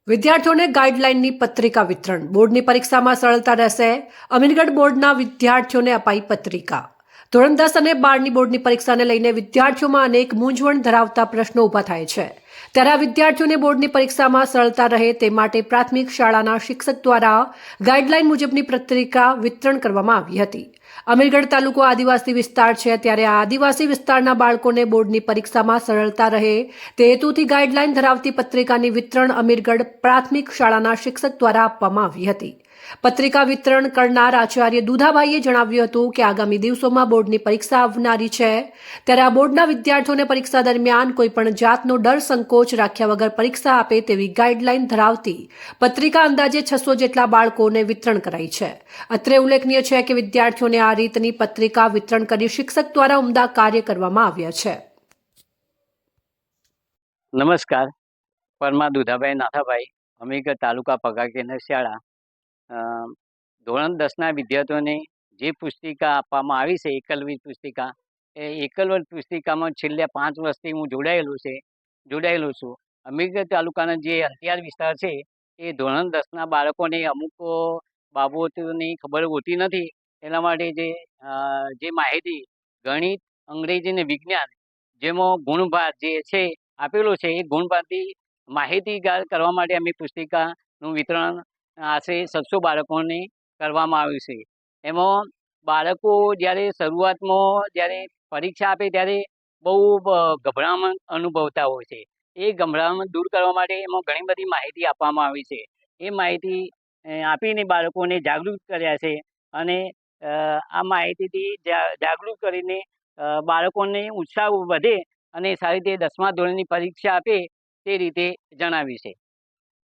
વિદ્યાર્થીઓને ગાઈડલાઈનની પત્રિકા વિતરણ બોર્ડની પરીક્ષામાં સરળતા રહેશે. અમીરગઢ બોર્ડના વિદ્યાર્થીઓને અપાઈ પત્રિકા. ધોરણ 10 અને 12ની બોર્ડની પરીક્ષાને લઈને વિદ્યાર્થીઓમાં અનેક મૂંઝવણ ધરાવતા પ્રશ્નો ઊભા થાય છે. ત્યારે આ વિદ્યાર્થીઓને બોર્ડની પરીક્ષામાં સરળતા રહે તે માટે પ્રાથમિક શાળાના શિક્ષક દ્વારા ગાઈડલાઈન મુજબની પત્રિકા વિતરણ કરવામાં આવી હતી. અમીરગઢ તાલુકો આદિવાસી વિસ્તાર છે, ત્યારે આ આદિવાસી વિસ્તારના બાળકોને બોર્ડની પરીક્ષામાં સરળતા રહે તે હેતુથી ગાઈડલાઈન ધરાવતી પત્રિકાની વિતરણ અમીરગઢ પ્રાથમિક શાળાના શિક્ષક દ્વારા આપવામાં આવી હતી. પત્રિકા વિતરણ કરનાર આચાર્ય દુધાભાઈએ જણાવ્યું હતું કે આગામી દિવસોમાં બોર્ડની પરીક્ષા આવનારી છે, ત્યારે આ બોર્ડના વિદ્યાર્થીઓને પરીક્ષા દરમિયાન કોઈપણ જાતનો ડર સંકોચ રાખ્યા વગર પરીક્ષા આપે તેવી ગાઈડલાઈન ધરાવતી પત્રિકા અંદાજે 600 જેટલા બાળકોને વિતરણ કરાઈ છે. અત્રે ઉલ્લેખનીય છે કે વિદ્યાર્થીઓને આ રીતની પત્રિકા વિતરણ કરી શિક્ષક દ્વારા ઉમદા કાર્ય કરવામાં આવ્યા છે. નમસ્કાર, પરમા દુધાભાઈ નાથાભાઈ, અમીરગઢ તાલુકા પગાર કેન્દ્ર શાળા. ધોરણ 10ના વિદ્યાર્થીઓને જે પુસ્તિકા આપવામાં આવી છે, એકલવ્ય પુસ્તિકા, એ એકલવ્ય પુસ્તિકામાં છેલ્લા 5 વર્ષથી હું જોડાયેલો છું. અમીરગઢ તાલુકાના જે અંતિયાળ વિસ્તાર છે એ ધોરણ 10ના બાળકોને અમુક બાબતોની ખબર હોતી નથી. એના માટે જે માહિતી ગણિત, અંગ્રેજી અને વિજ્ઞાન જેમાં ગુણભાર જે છે આપેલો છે, એ ગુણભારથી માહિતીગાર કરવા માટે અમે પુસ્તિકાનું વિતરણ આશરે 700 બાળકોને કરવામાં આવ્યું છે. એમાં બાળકો જ્યારે શરૂઆતમાં જ્યારે પરીક્ષા આપે ત્યારે બહુ ગભરામણ અનુભવતા હોય છે. એ ગભરામણ દૂર કરવા માટે એમાં ઘણી બધી માહિતી આપવામાં આવી છે. એ માહિતી આપીને બાળકોને જાગૃત કર્યા છે અને આ માહિતીથી જાગૃત કરીને બાળકોને ઉત્સાહ વધે અને સારી રીતે 10મા ધોરણની પરીક્ષા આપે તે રીતે જણાવી છે.